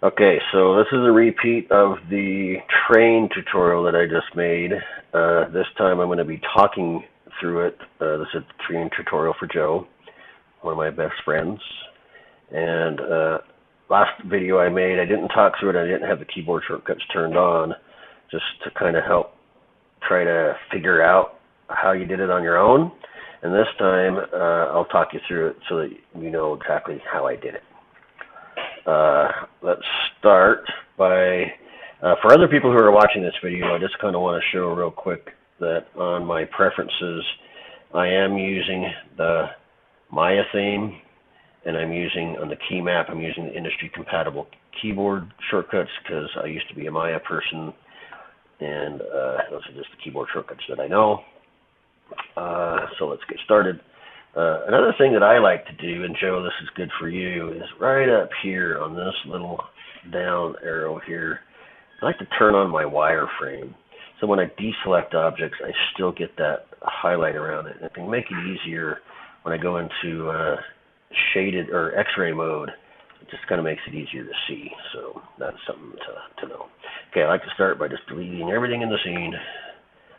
Okay, so this is a repeat of the train tutorial that I just made. This time I'm going to be talking through it. This is a train tutorial for Joe, one of my best friends. And last video I made, I didn't talk through it. I didn't have the keyboard shortcuts turned on, just to kind of help try to figure out how you did it on your own. And this time I'll talk you through it so that you know exactly how I did it. Let's start by, for other people who are watching this video, I just kind of want to show real quick that on my preferences, I am using the Maya theme, and I'm using, on the key map, I'm using the industry compatible keyboard shortcuts because I used to be a Maya person, and those are just the keyboard shortcuts that I know. So let's get started. Another thing that I like to do, and Joe, this is good for you, is right up here on this little down arrow here, I like to turn on my wireframe. So when I deselect objects, I still get that highlight around it. And it can make it easier when I go into shaded or X-ray mode. It just kind of makes it easier to see. So that's something to know. Okay, I like to start by just deleting everything in the scene.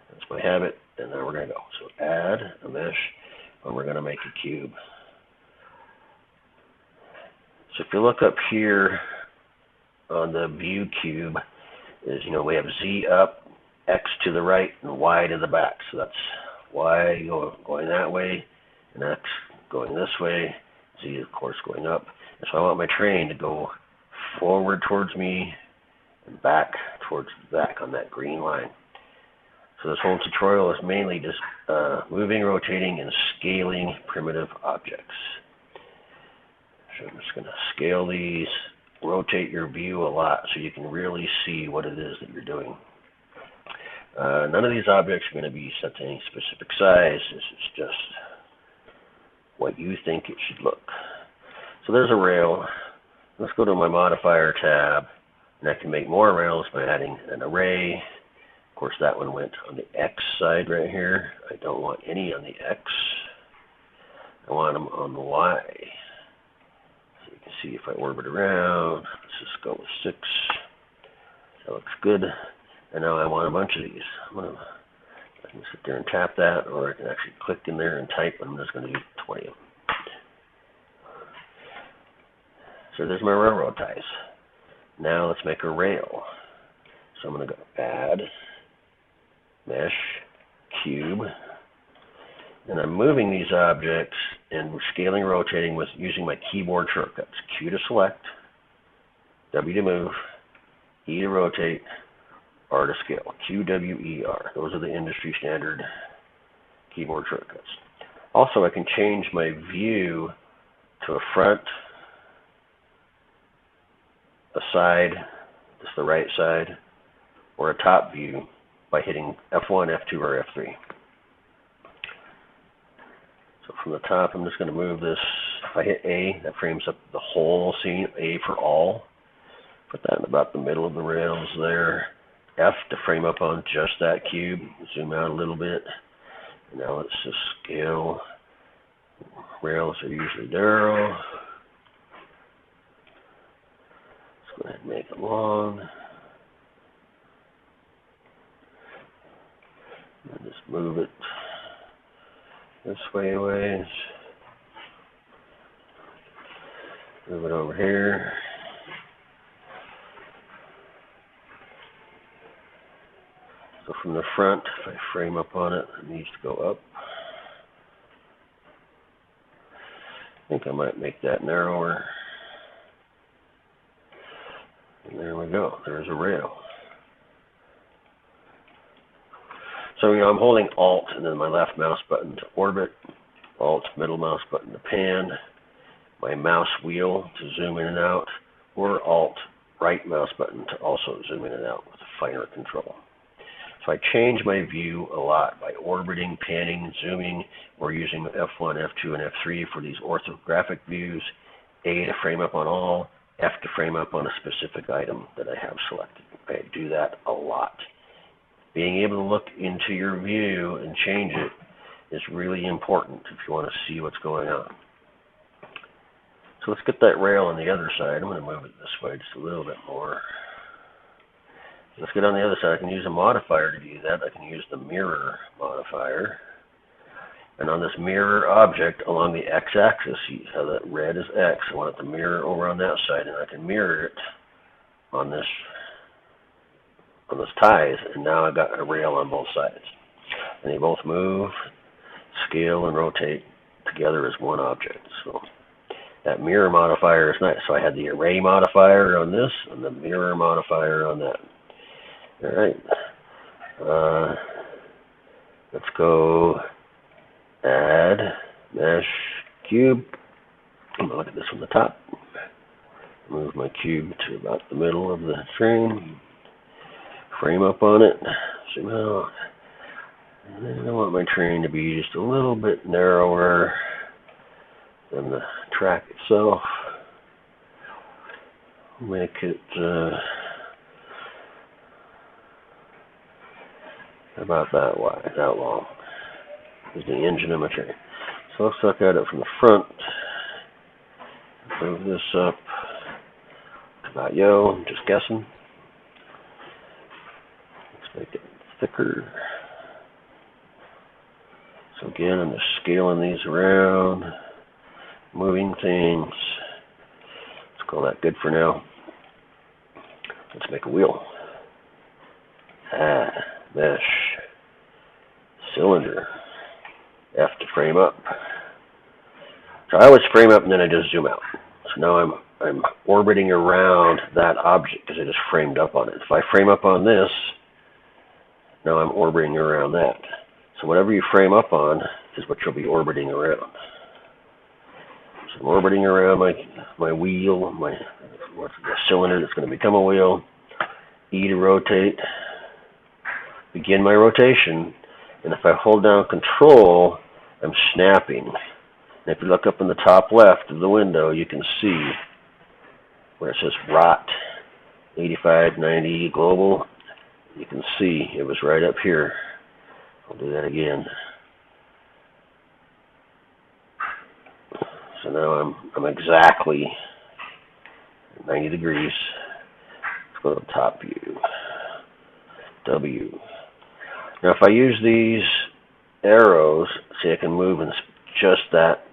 That's my habit, and now we're going to go. So add a mesh. And we're going to make a cube. So if you look up here on the view cube, we have Z up, X to the right, and Y to the back. So that's Y going that way, and X going this way, Z of course going up. And so I want my train to go forward towards me and back towards the back on that green line. So this whole tutorial is mainly just moving, rotating, and scaling primitive objects. So I'm just going to scale these, rotate your view a lot so you can really see what it is that you're doing. None of these objects are going to be set to any specific size. This is just what you think it should look. So there's a rail. Let's go to my modifier tab, and I can make more rails by adding an array. Of course, that one went on the X side right here. I don't want any on the X. I want them on the Y. So you can see if I orbit around, let's just go with 6. That looks good. And now I want a bunch of these. I can sit there and tap that, or I can actually click in there and type. I'm just going to do 20 of them. So there's my railroad ties. Now let's make a rail. So I'm going to go add, mesh, cube, and I'm moving these objects and scaling, rotating with using my keyboard shortcuts. Q to select, W to move, E to rotate, R to scale. Q, W, E, R. Those are the industry standard keyboard shortcuts. Also, I can change my view to a front, a side, just the right side, or a top view by hitting F1, F2, or F3. So from the top, I'm just going to move this. If I hit A, that frames up the whole scene, A for all. Put that in about the middle of the rails there. F to frame up on just that cube. Zoom out a little bit. And now let's just scale. Rails are usually narrow. Let's go ahead and make it long. And just move it this way a ways. Move it over here. So from the front, if I frame up on it, it needs to go up. I think I might make that narrower. And there we go. There's a rail. So, I'm holding Alt and then my left mouse button to orbit, Alt, middle mouse button to pan, my mouse wheel to zoom in and out, or Alt, right mouse button to also zoom in and out with a finer control. So I change my view a lot by orbiting, panning, zooming, or using F1, F2, and F3 for these orthographic views, A to frame up on all, F to frame up on a specific item that I have selected. I do that a lot. Being able to look into your view and change it is really important if you want to see what's going on. So let's get that rail on the other side. I'm going to move it this way just a little bit more. Let's get on the other side. I can use a modifier to do that. I can use the mirror modifier. And on this mirror object along the x-axis, see how that red is x. I want it to mirror over on that side, and I can mirror it on this ties, and now I've got a rail on both sides. And they both move, scale, and rotate together as one object. So that mirror modifier is nice. So I had the array modifier on this and the mirror modifier on that. All right. Let's go add mesh cube. I'm gonna look at this from the top. Move my cube to about the middle of the frame. Frame up on it. Zoom out. And then I want my train to be just a little bit narrower than the track itself. Make it about that wide, that long is the engine of my train. So let's look at it from the front. Move this up about I'm just guessing. Let's make it thicker. So again, I'm just scaling these around, moving things. Let's call that good for now. Let's make a wheel. Mesh, cylinder, F to frame up. So I always frame up and then I just zoom out. So now I'm orbiting around that object because I just framed up on it. If I frame up on this, now I'm orbiting around that. So whatever you frame up on is what you'll be orbiting around. So I'm orbiting around my wheel, the cylinder that's going to become a wheel. E to rotate. Begin my rotation, and if I hold down Control, I'm snapping. And if you look up in the top left of the window, you can see where it says ROT 8590 global. You can see it was right up here. I'll do that again. So now I'm exactly 90 degrees. Let's go to the top view. W. Now if I use these arrows, see I can move in just that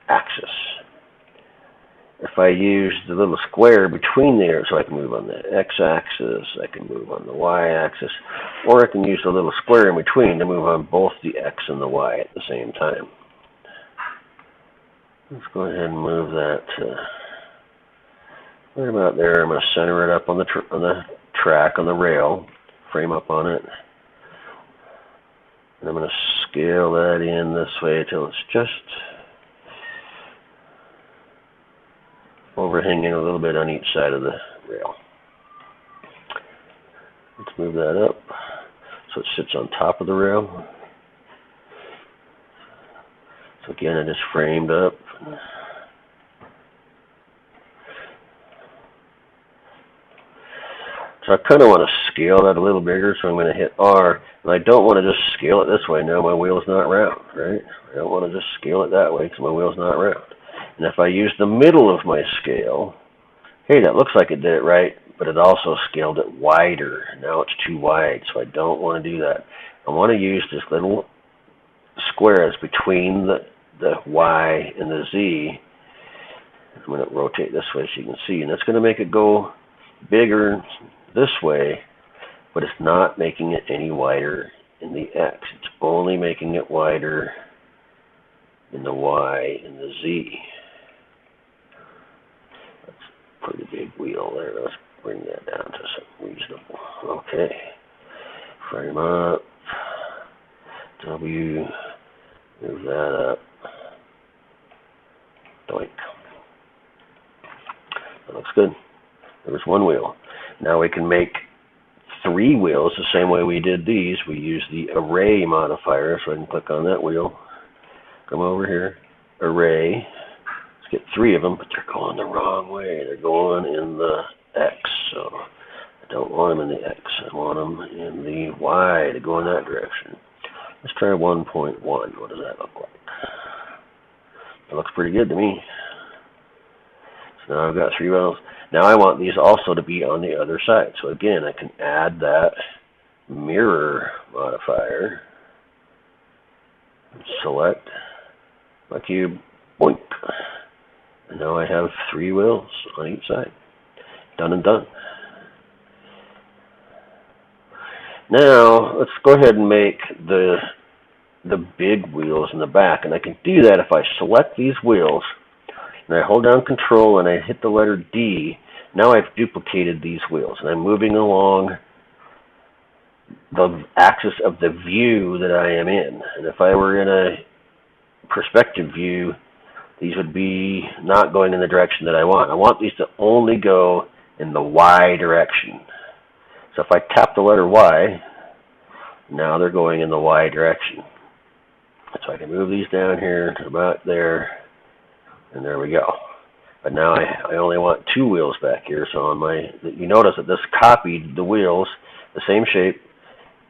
axis. If I use the little square between there, so I can move on the x-axis, I can move on the y-axis, or I can use the little square in between to move on both the x and the y at the same time. Let's go ahead and move that right about there. I'm going to center it up on the track, on the rail, frame up on it. And I'm going to scale that in this way until it's just overhanging a little bit on each side of the rail. Let's move that up so it sits on top of the rail. So again, I just framed up. So I kind of want to scale that a little bigger, so I'm going to hit R. And I don't want to just scale it this way. Now my wheel's not round, right? I don't want to just scale it that way because my wheel's not round. And if I use the middle of my scale, hey, that looks like it did it right, but it also scaled it wider. Now it's too wide, so I don't want to do that. I want to use this little square that's between the Y and the Z. I'm going to rotate this way so you can see, and that's going to make it go bigger this way, but it's not making it any wider in the X. It's only making it wider in the Y and the Z. That's a pretty big wheel there. Let's bring that down to something reasonable. Okay. Frame up. W. Move that up. Doink. That looks good. There's one wheel. Now we can make 3 wheels the same way we did these. We use the array modifier, so I can click on that wheel. Come over here. Array. Let's get 3 of them, but they're going the wrong way. They're going in the X, so I don't want them in the X. I want them in the Y to go in that direction. Let's try 1.1. What does that look like? That looks pretty good to me. Now I've got 3 wheels. Now I want these also to be on the other side. So again, I can add that mirror modifier. Select my cube. Boink. And now I have 3 wheels on each side. Done and done. Now, let's go ahead and make the big wheels in the back. And I can do that if I select these wheels, and I hold down Control and I hit the letter D. Now I've duplicated these wheels, and I'm moving along the axis of the view that I am in. And if I were in a perspective view, these would be not going in the direction that I want. I want these to only go in the Y direction. So if I tap the letter Y, now they're going in the Y direction. So I can move these down here to about there, and there we go. But now I only want 2 wheels back here. So on my, you notice that this copied the wheels, the same shape,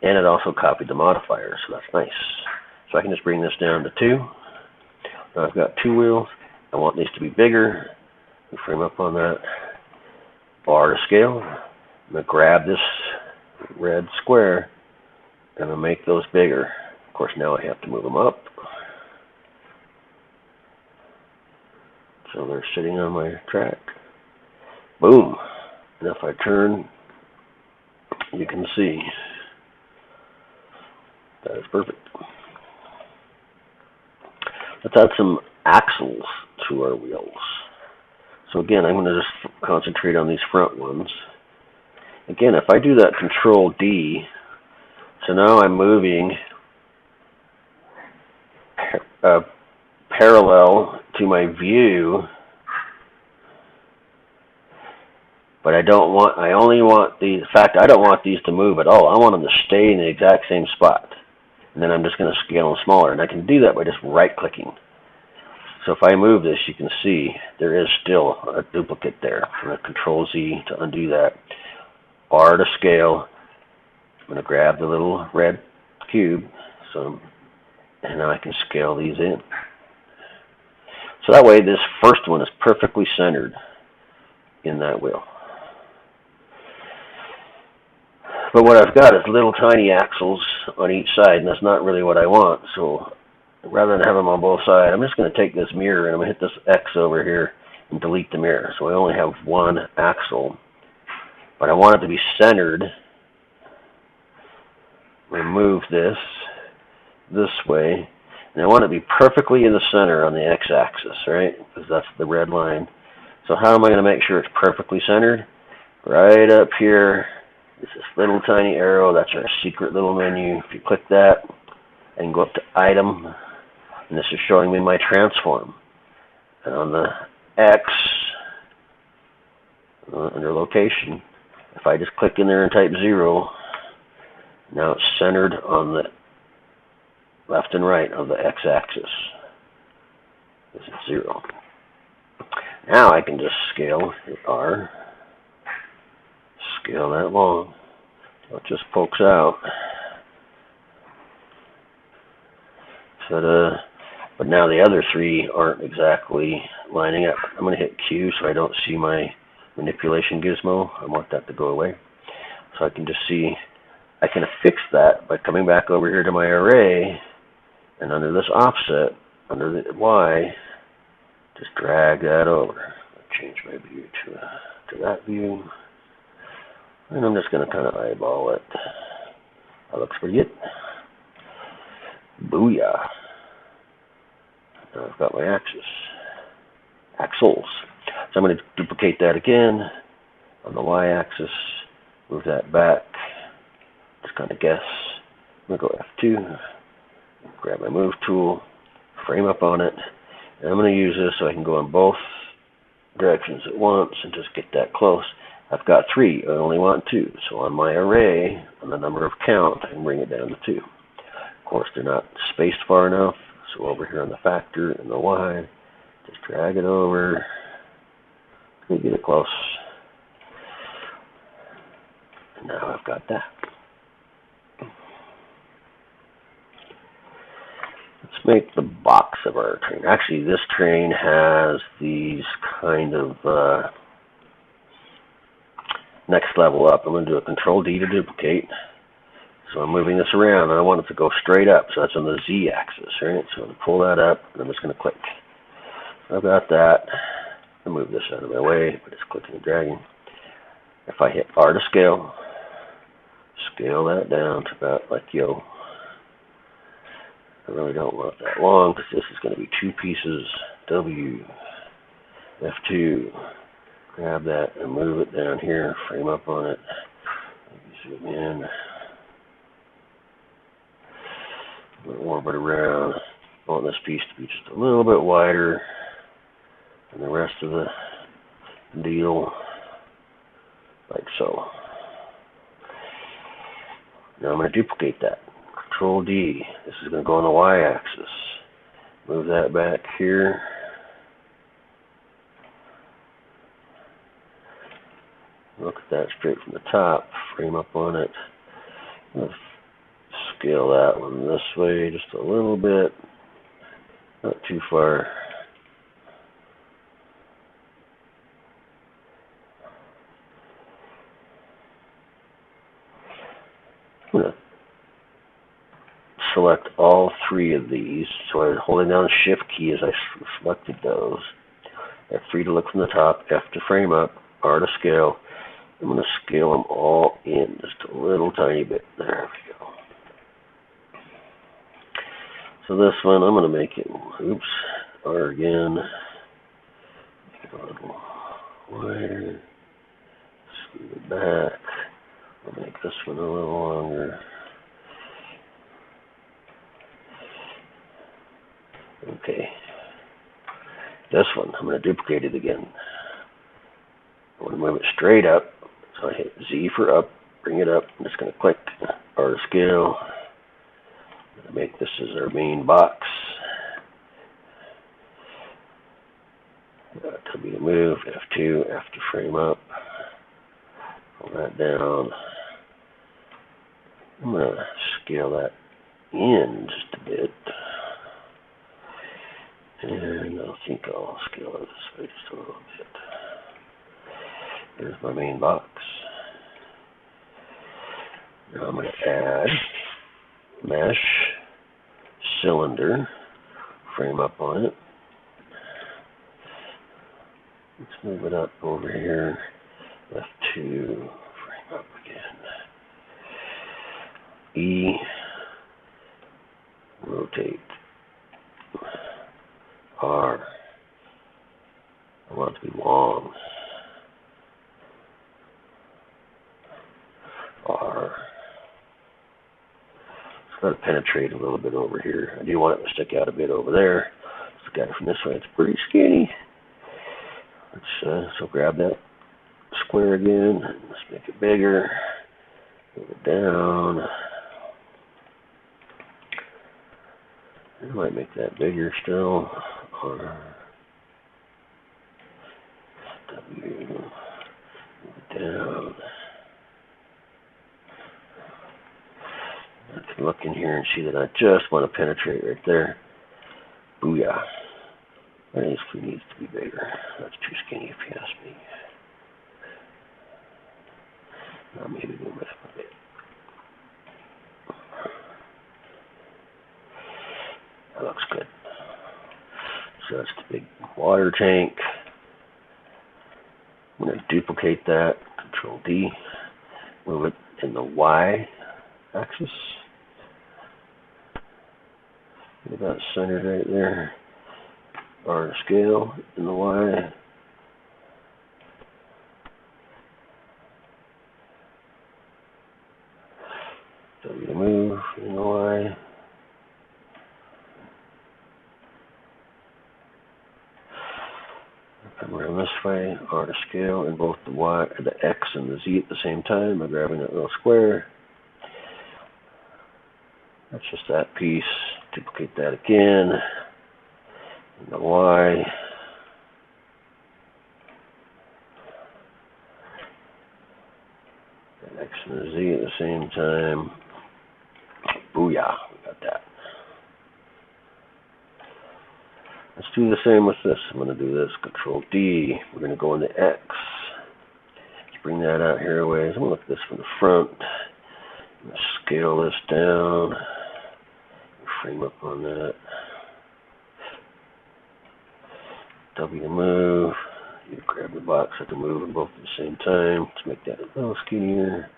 and it also copied the modifier. So that's nice. So I can just bring this down to 2. Now I've got 2 wheels. I want these to be bigger. Frame up on that. Bar to scale. I'm going to grab this red square and I'm going to make those bigger. Of course, now I have to move them up. So they're sitting on my track. Boom. And if I turn, you can see that is perfect. Let's add some axles to our wheels. So again, I'm going to just concentrate on these front ones. Again, if I do that Control D, so now I'm moving parallel to my view, but I only want these, in fact, I don't want these to move at all. I want them to stay in the exact same spot. And then I'm just going to scale them smaller. And I can do that by just right-clicking. So if I move this, you can see there is still a duplicate there. I'm going to Control Z to undo that. R to scale. I'm going to grab the little red cube. And now I can scale these in. So that way this first one is perfectly centered in that wheel. But what I've got is little tiny axles on each side, and that's not really what I want. So rather than have them on both sides, I'm just going to take this mirror and I'm going to hit this X over here and delete the mirror. So I only have 1 axle. But I want it to be centered. Remove this way. And I want it to be perfectly in the center on the X-axis, right? Because that's the red line. So how am I going to make sure it's perfectly centered? Right up here is this little tiny arrow. That's our secret little menu. If you click that, I can go up to Item, and this is showing me my transform. And on the X, under Location, if I just click in there and type 0, now it's centered on the left and right of the X-axis. This is 0. Now I can just scale, hit R, scale that long, so it just pokes out. But now the other 3 aren't exactly lining up. I'm going to hit Q so I don't see my manipulation gizmo. I want that to go away. So I can just see, I can fix that by coming back over here to my array, and under this offset, under the Y, just drag that over. I'll change my view to that view. And I'm just going to kind of eyeball it. That looks pretty good. Booyah. Now I've got my axles. So I'm going to duplicate that again on the Y-axis, move that back, just kind of guess. I'm going to go F2, grab my move tool, frame up on it, and I'm going to use this so I can go in both directions at once and just get that close. I've got 3, I only want 2, so on my array, on the number of count, I can bring it down to 2. Of course, they're not spaced far enough, so over here on the factor and the Y, just drag it over, and get it close. And now I've got that. Let's make the box of our train. Actually, this train has these kind of next level up. I'm going to do a Control D to duplicate. So I'm moving this around, and I want it to go straight up. So that's on the Z axis, right? So I'm going to pull that up, and I'm just going to click. So I've got that. I'll move this out of my way by just clicking and dragging. If I hit R to scale, scale that down to about like yo. I really don't want that long because this is going to be two pieces. W, F2, grab that and move it down here, frame up on it. Maybe zoom in. Orbit around. I want this piece to be just a little bit wider than the rest of the deal, like so. Now I'm going to duplicate that. Control D. This is going to go on the Y-axis. Move that back here. Look at that straight from the top. Frame up on it. Let's scale that one this way just a little bit. Not too far. I'm going to select all three of these. So I'm holding down the Shift key as I selected those. F3 to look from the top, F to frame up, R to scale. I'm going to scale them all in just a little tiny bit. There we go. So this one, I'm going to make it, oops, R again. Make it a little wider. Scoot it back. I'll make this one a little longer. Okay. This one, I'm going to duplicate it again. I want to move it straight up. So I hit Z for up, bring it up. I'm just going to click R to scale. I'm going to make this as our main box. W to move, F2, F to frame up. Pull that down. I'm going to scale that in just a bit. And I think I'll scale it this way just a little bit. There's my main box. Now I'm going to add mesh, cylinder, frame up on it. Let's move it up over here. F2, frame up again. E, rotate. R, I want it to be long. R. It's got to penetrate a little bit over here. I do want it to stick out a bit over there. Look at it from this way. It's pretty skinny. So grab that square again. Let's make it bigger. Move it down. I might make that bigger still. R. W. Move it down. I can look in here and see that I just want to penetrate right there. Booyah. That needs to be bigger. That's too skinny if you ask me. Now maybe move it up a bit. That looks good. So that's the big water tank. I'm going to duplicate that. Control D. Move it in the Y axis. Get that centered right there. R to scale in the Y. W to move in the Y. Come around this way, R to scale in both the Y, the X and the Z at the same time by grabbing that little square. That's just that piece. Duplicate that again. And the Y. The X and the Z at the same time. Booyah, we got that. do the same with this. I'm going to do this, Control D. We're going to go into X. Let's bring that out here a ways. I'm going to look at this from the front. I'm going to scale this down. Frame up on that. W to move. You grab the box, have to move them both at the same time to make that a little skinnier.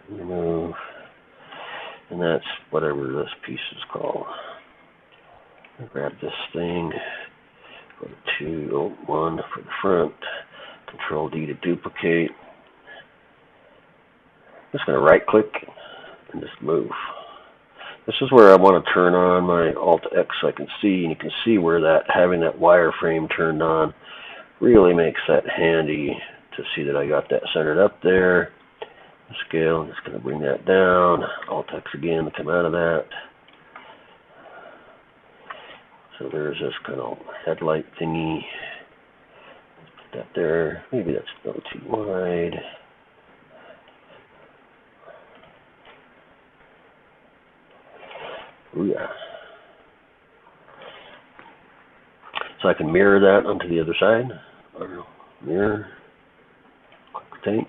Move. And that's whatever this piece is called. Grab this thing. Go to 1 for the front. Control D to duplicate. I'm just going to right click and just move. This is where I want to turn on my Alt X so I can see, and you can see where that having that wireframe turned on really makes that handy to see that I got that centered up there. Scale, I'm just going to bring that down. Alt X again to come out of that. So there's this kind of headlight thingy. Put that there. Maybe that's a little too wide. Ooh, yeah. So I can mirror that onto the other side. Or mirror. Quick tank.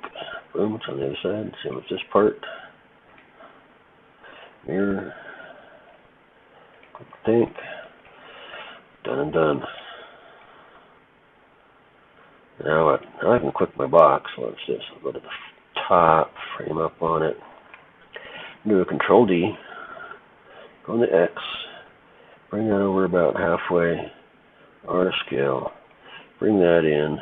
Boom, it's on the other side. Same with this part. Mirror. Quick tank. Done and done. Now I can click my box. Watch this. I'll go to the top, frame up on it. Do a Control D. Go on the X. Bring that over about halfway. R to scale. Bring that in.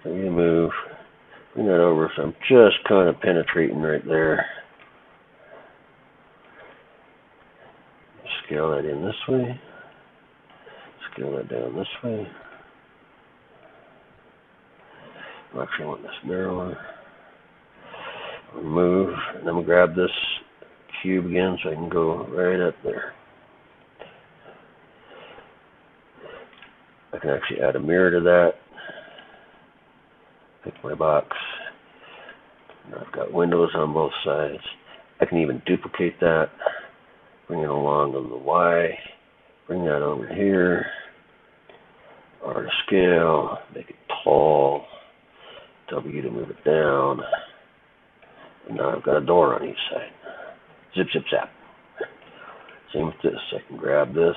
So you move. Bring that over. So I'm just kind of penetrating right there. Scale that in this way. Scale that down this way. Actually, I want this narrower. Move, and I'm going to grab this cube again so I can go right up there. I can actually add a mirror to that. Pick my box. Now I've got windows on both sides. I can even duplicate that. Bring it along on the Y. Bring that over here. R to scale. Make it tall. W to move it down. And now I've got a door on each side. Zip, zip, zap. Same with this. I can grab this.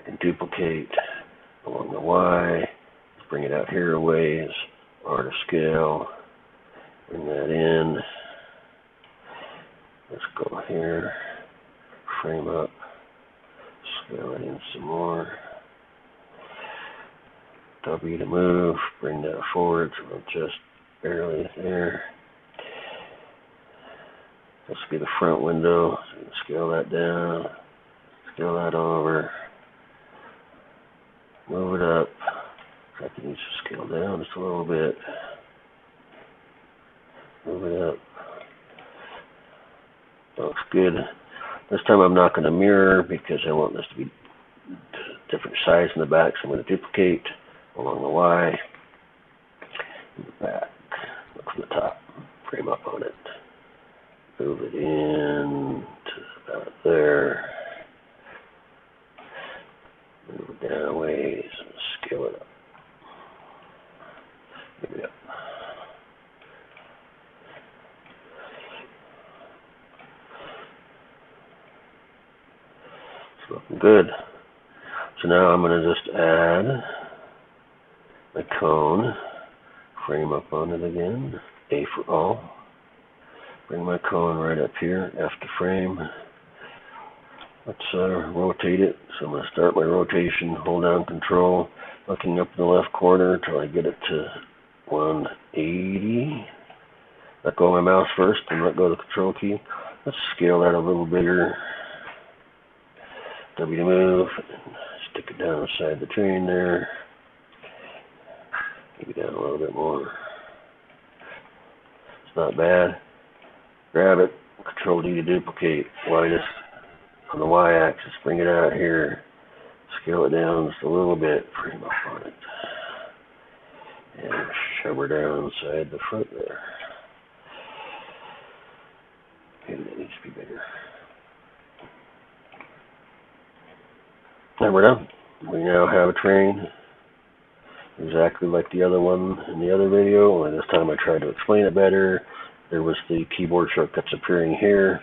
I can duplicate along the Y. Bring it out here a ways. R to scale. Bring that in. Let's go here. Frame up. Scale it in some more. W to move. Bring that forward so I'm just barely there. This will be the front window. So scale that down. Scale that over. Move it up. I can use to scale down just a little bit. Move it up. Looks good. This time I'm not going to mirror because I want this to be different size in the back. So I'm going to duplicate along the Y. In the back. Look from the top. Frame up on it. Move it in to about there. Move it down a ways and scale it up. Move it up. It's looking good. So now I'm going to just add my cone. Frame up on it again. A for all. Bring my cone right up here, F to frame. Let's rotate it. So I'm going to start my rotation, hold down Control, looking up in the left corner until I get it to 180. Let go of my mouse first and let go of the Control key. Let's scale that a little bigger. W to move. Stick it down the side of the train there. Take it down a little bit more. It's not bad. Grab it, Control D to duplicate, minus on the Y-axis, bring it out here, scale it down just a little bit, frame up on it, and shove her down inside the front there. Maybe that needs to be bigger. And we're done. We now have a train exactly like the other one in the other video, only this time I tried to explain it better. There was the keyboard shortcuts appearing here.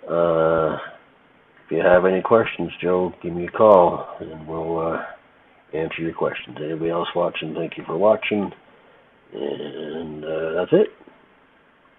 If you have any questions, Joe, give me a call and we'll answer your questions. Anybody else watching, thank you for watching. And that's it.